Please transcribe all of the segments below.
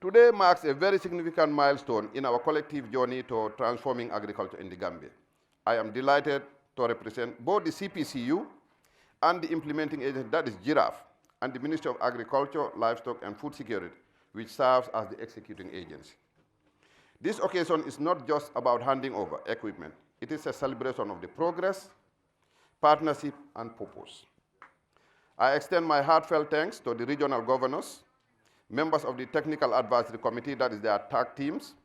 Today marks a very significant milestone in our collective journey to transforming agriculture in the Gambia. I am delighted to represent both the CPCU and the implementing agency, that is GIRAF, and the Ministry of Agriculture, Livestock and Food Security, which serves as the executing agency. This occasion is not just about handing over equipment. It is a celebration of the progress, partnership, and purpose. I extend my heartfelt thanks to the regional governors, members of the Technical Advisory Committee, that is their TAG teams,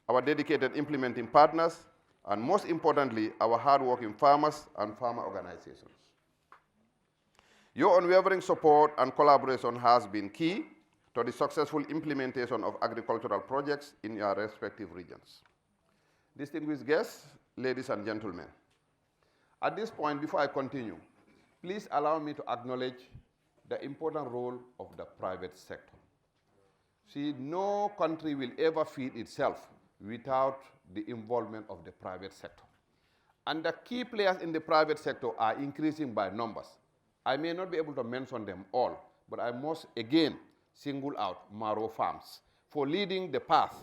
our dedicated implementing partners, and most importantly, our hardworking farmers and farmer organizations. Your unwavering support and collaboration has been key to the successful implementation of agricultural projects in your respective regions. Distinguished guests, ladies and gentlemen, at this point, before I continue, please allow me to acknowledge the important role of the private sector. See, no country will ever feed itself without the involvement of the private sector. And the key players in the private sector are increasing by numbers. I may not be able to mention them all, but I must again single out Maro Farms for leading the path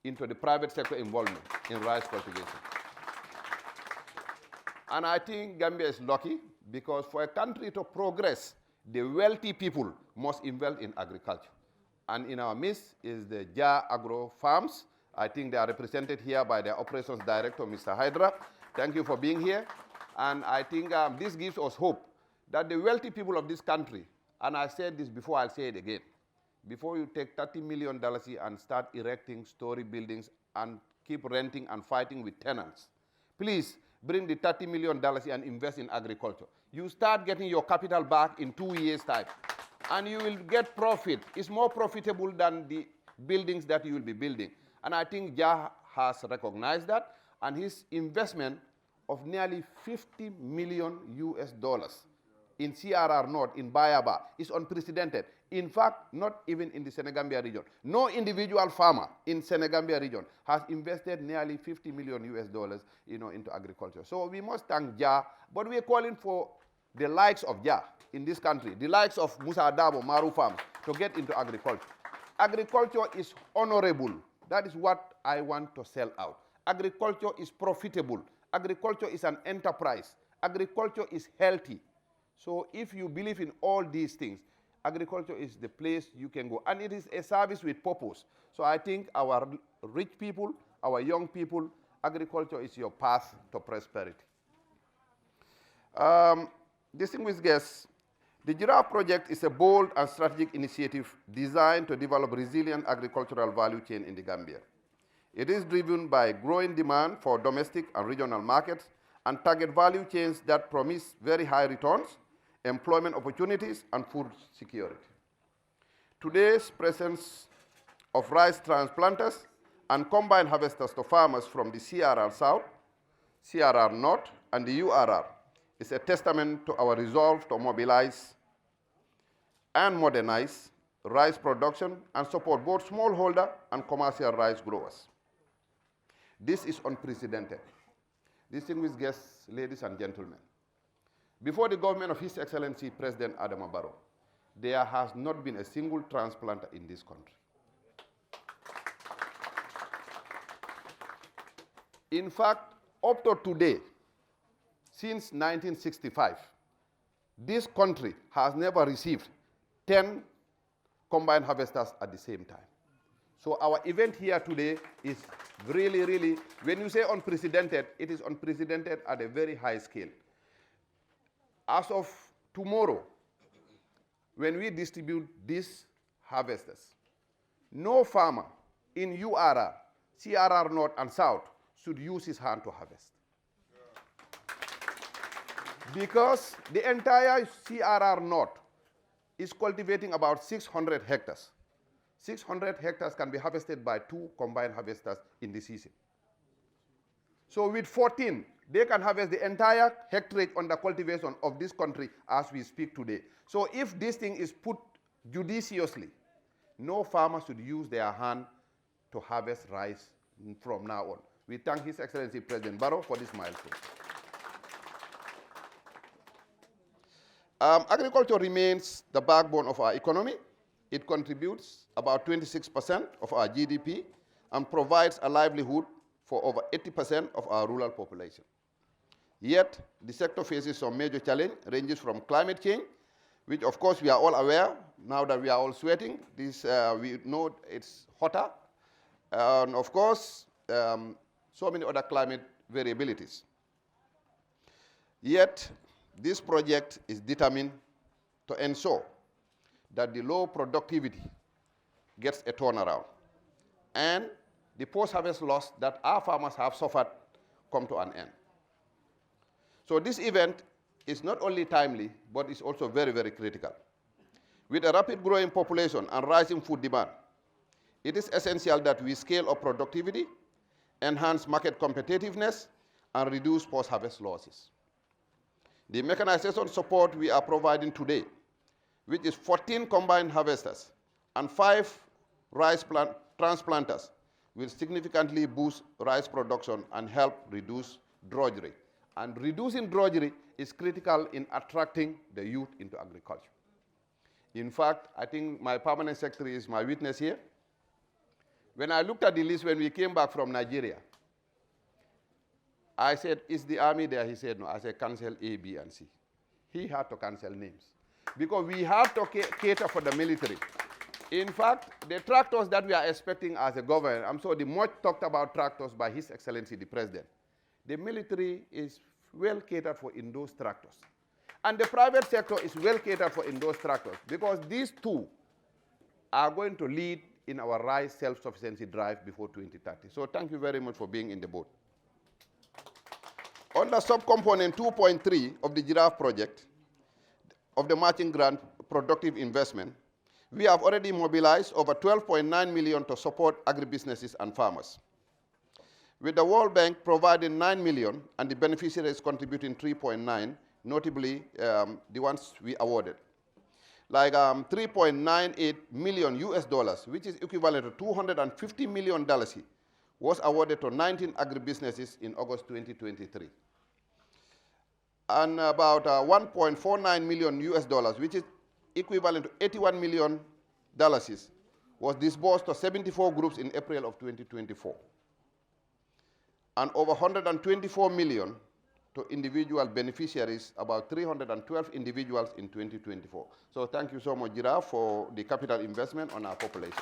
into the private sector involvement in rice cultivation. And I think Gambia is lucky because for a country to progress, the wealthy people must invest in agriculture. And in our midst is the Ja Agro Farms. I think they are represented here by their operations director, Mr. Hydra. Thank you for being here. And I think this gives us hope that the wealthy people of this country, and I said this before, I'll say it again, before you take $30 million and start erecting story buildings and keep renting and fighting with tenants, please bring the $30 million and invest in agriculture. You start getting your capital back in 2 years' time, and you will get profit. It's more profitable than the buildings that you will be building. And I think Ja has recognized that, and his investment of nearly $50 million in CRR North, in Bayaba, is unprecedented. In fact, not even in the Senegambia region. No individual farmer in Senegambia region has invested nearly $50 million into agriculture. So we must thank Ja, but we are calling for the likes of Ja in this country, the likes of Musa Dabo, Maru Farms, to get into agriculture. Agriculture is honorable. That is what I want to sell out. Agriculture is profitable. Agriculture is an enterprise. Agriculture is healthy. So if you believe in all these things, agriculture is the place you can go. And it is a service with purpose. So I think our rich people, our young people, agriculture is your path to prosperity. Distinguished guests, the Giraffe Project is a bold and strategic initiative designed to develop resilient agricultural value chain in the Gambia. It is driven by growing demand for domestic and regional markets and target value chains that promise very high returns, employment opportunities, and food security. Today's presence of rice transplanters and combine harvesters to farmers from the CRR South, CRR North, and the URR is a testament to our resolve to mobilize and modernize rice production and support both smallholder and commercial rice growers. This is unprecedented. Distinguished guests, ladies and gentlemen, before the government of His Excellency President Adama Barrow, there has not been a single transplanter in this country. In fact, up to today, since 1965, this country has never received 10 combined harvesters at the same time. So our event here today is really, really, when you say unprecedented, it is unprecedented at a very high scale. As of tomorrow, when we distribute these harvesters, no farmer in URR, CRR North and South should use his hand to harvest. Because the entire CRR North is cultivating about 600 hectares. 600 hectares can be harvested by 2 combined harvesters in the season. So with 14, they can harvest the entire hectare under cultivation of this country as we speak today. So if this thing is put judiciously, no farmer should use their hand to harvest rice from now on. We thank His Excellency President Barrow for this milestone. Agriculture remains the backbone of our economy It contributes about 26% of our GDP and provides a livelihood for over 80% of our rural population. Yet, the sector faces some major challenge, ranges from climate change, which of course we are all aware, now that we are all sweating, we know it's hotter, and of course, so many other climate variabilities. Yet, this project is determined to ensure that the low productivity gets a turnaround, and the post-harvest loss that our farmers have suffered come to an end. So this event is not only timely, but it's also very, very critical. With a rapid growing population and rising food demand, it is essential that we scale up productivity, enhance market competitiveness, and reduce post-harvest losses. The mechanization support we are providing today, which is 14 combined harvesters and 5 rice transplanters, will significantly boost rice production and help reduce drudgery. And reducing drudgery is critical in attracting the youth into agriculture. In fact, I think my permanent secretary is my witness here. When I looked at the list when we came back from Nigeria, I said, is the army there? He said, no. I said, cancel A, B, and C. He had to cancel names, because we have to cater for the military. In fact, the tractors that we are expecting as a government, I'm sorry, the much talked about tractors by His Excellency the President, the military is well catered for in those tractors. And the private sector is well catered for in those tractors, because these two are going to lead in our rice self-sufficiency drive before 2030. So thank you very much for being in the boat. Under subcomponent 2.3 of the Giraffe project of the matching grant productive investment, we have already mobilized over 12.9 million to support agribusinesses and farmers, with the World Bank providing 9 million and the beneficiaries contributing 3.9, notably the ones we awarded. Like 3.98 million US dollars, which is equivalent to $250 million, was awarded to 19 agribusinesses in August 2023. And about 1.49 million US dollars, which is equivalent to $81 million, was disbursed to 74 groups in April of 2024. And over 124 million to individual beneficiaries, about 312 individuals in 2024. So thank you so much, Giraffe, for the capital investment on our population.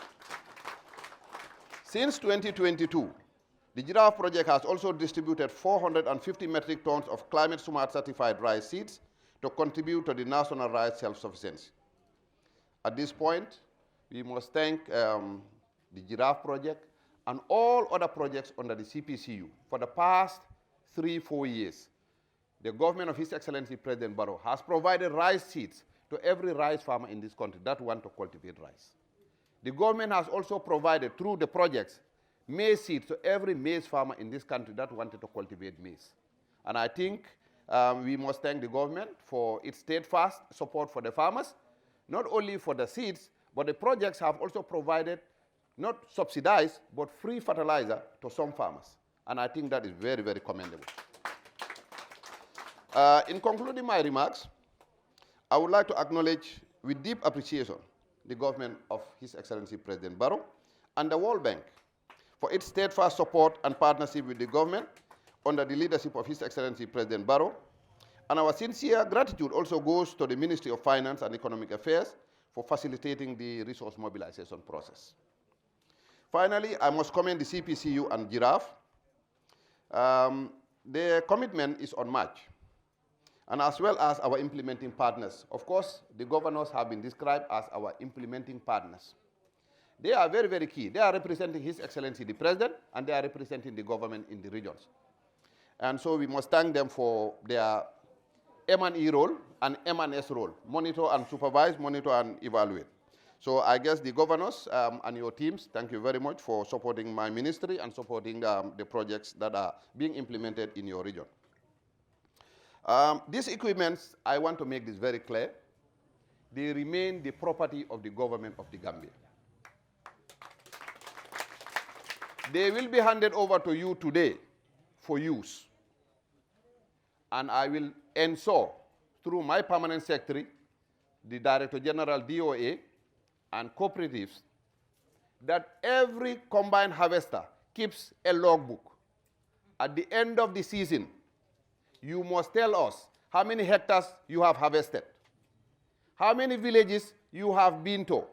Since 2022, the Giraffe project has also distributed 450 metric tons of climate-smart certified rice seeds to contribute to the national rice self-sufficiency. At this point, we must thank the Giraffe project and all other projects under the CPCU. For the past 3-4 years, the government of His Excellency President Barrow has provided rice seeds to every rice farmer in this country that want to cultivate rice. The government has also provided, through the projects, maize seeds to every maize farmer in this country that wanted to cultivate maize. And I think we must thank the government for its steadfast support for the farmers, not only for the seeds, but the projects have also provided not subsidized, but free fertilizer to some farmers. And I think that is very, very commendable. In concluding my remarks, I would like to acknowledge with deep appreciation the government of His Excellency President Barrow and the World Bank for its steadfast support and partnership with the government under the leadership of His Excellency President Barrow. And our sincere gratitude also goes to the Ministry of Finance and Economic Affairs for facilitating the resource mobilization process. Finally, I must commend the CPCU and Giraffe. Their commitment is unmatched, and as well as our implementing partners. Of course, the governors have been described as our implementing partners. They are very, very key. They are representing His Excellency the President, and they are representing the government in the regions. And so we must thank them for their M&E role and M&S role, monitor and supervise, monitor and evaluate. So I guess the governors and your teams, thank you very much for supporting my ministry and supporting the projects that are being implemented in your region. These equipments, I want to make this very clear, they remain the property of the government of the Gambia. They will be handed over to you today for use. And I will ensure, through my permanent secretary, the Director General DOA, and cooperatives that every combine harvester keeps a logbook. At the end of the season, you must tell us how many hectares you have harvested, how many villages you have been to.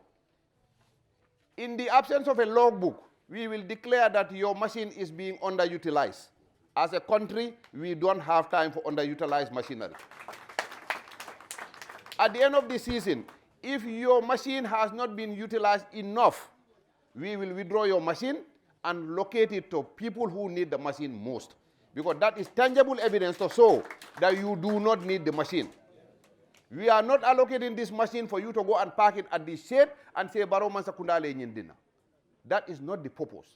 In the absence of a logbook, we will declare that your machine is being underutilized. As a country, we don't have time for underutilized machinery. At the end of the season, if your machine has not been utilized enough, we will withdraw your machine and locate it to people who need the machine most. Because that is tangible evidence to show that you do not need the machine. We are not allocating this machine for you to go and park it at the shade and say, Baro man sakunda le nyindina. That is not the purpose.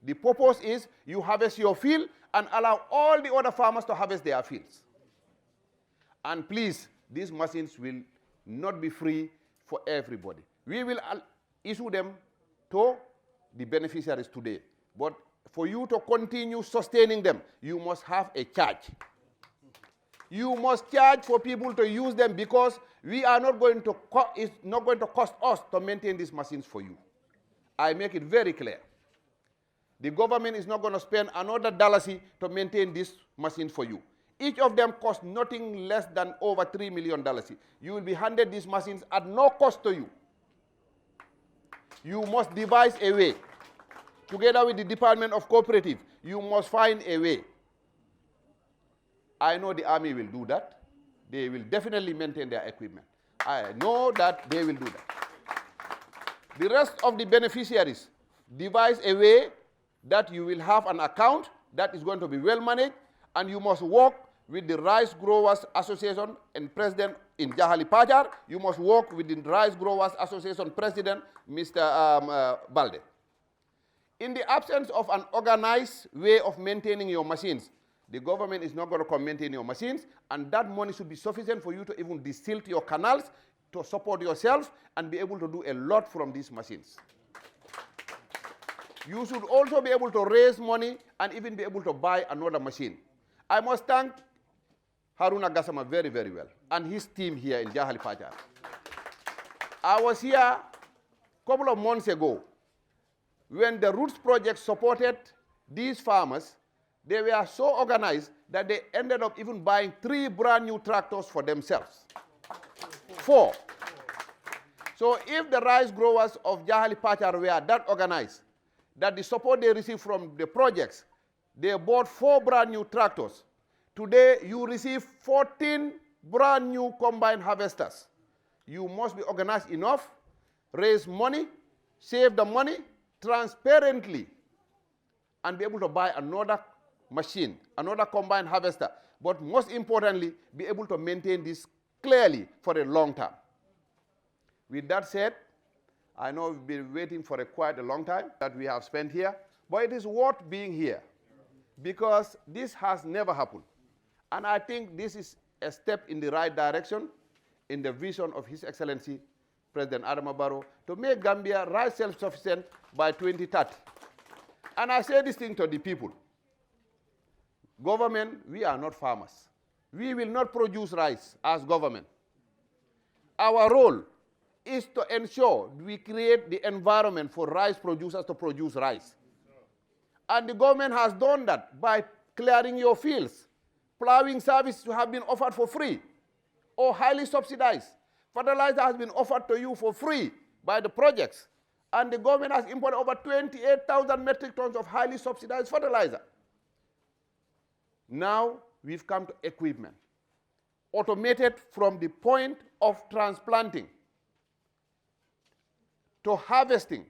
The purpose is you harvest your field and allow all the other farmers to harvest their fields. And please, these machines will not be free for everybody. We will issue them to the beneficiaries today. But for you to continue sustaining them, you must have a charge. You must charge for people to use them because we are not going to it's not going to cost us to maintain these machines for you. I make it very clear. The government is not going to spend another dollar to maintain this machine for you. Each of them costs nothing less than over $3 million. You will be handed these machines at no cost to you. You must devise a way. Together with the Department of Cooperative, you must find a way. I know the Army will do that. They will definitely maintain their equipment. I know that they will do that. The rest of the beneficiaries, devise a way that you will have an account that is going to be well managed, and you must work with the Rice Growers Association and President in Jahali Pajar. You must work with the Rice Growers Association President, Mr. Balde. In the absence of an organized way of maintaining your machines, the government is not going to come maintain your machines, and that money should be sufficient for you to even distill your canals, to support yourself, and be able to do a lot from these machines. You should also be able to raise money and even be able to buy another machine. I must thank Haruna Gassama very, very well, and his team here in Jahali Pajar. I was here a couple of months ago when the Roots Project supported these farmers. They were so organized that they ended up even buying 3 brand new tractors for themselves. 4. So if the rice growers of Jahali Pachar were that organized, that the support they received from the projects, they bought 4 brand new tractors. Today, you receive 14 brand new combine harvesters. You must be organized enough, raise money, save the money transparently, and be able to buy another machine, another combine harvester. But most importantly, be able to maintain this clearly for a long time. With that said, I know we've been waiting for quite a long time that we have spent here, but it is worth being here because this has never happened. And I think this is a step in the right direction in the vision of His Excellency President Adama Barrow to make Gambia rice self-sufficient by 2030. And I say this thing to the people. Government, we are not farmers. We will not produce rice as government. Our role is to ensure we create the environment for rice producers to produce rice. And the government has done that by clearing your fields. Plowing services have been offered for free or highly subsidized. Fertilizer has been offered to you for free by the projects. And the government has imported over 28,000 metric tons of highly subsidized fertilizer. Now we've come to equipment, automated from the point of transplanting to harvesting.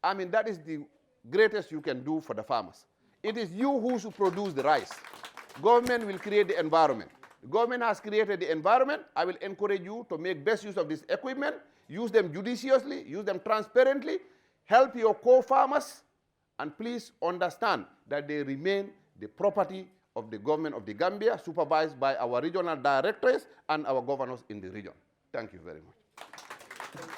I mean, that is the greatest you can do for the farmers. It is you who should produce the rice. Government will create the environment. The government has created the environment. I will encourage you to make best use of this equipment, use them judiciously, use them transparently, help your co-farmers, and please understand that they remain the property of the government of the Gambia, supervised by our regional directors and our governors in the region. Thank you very much.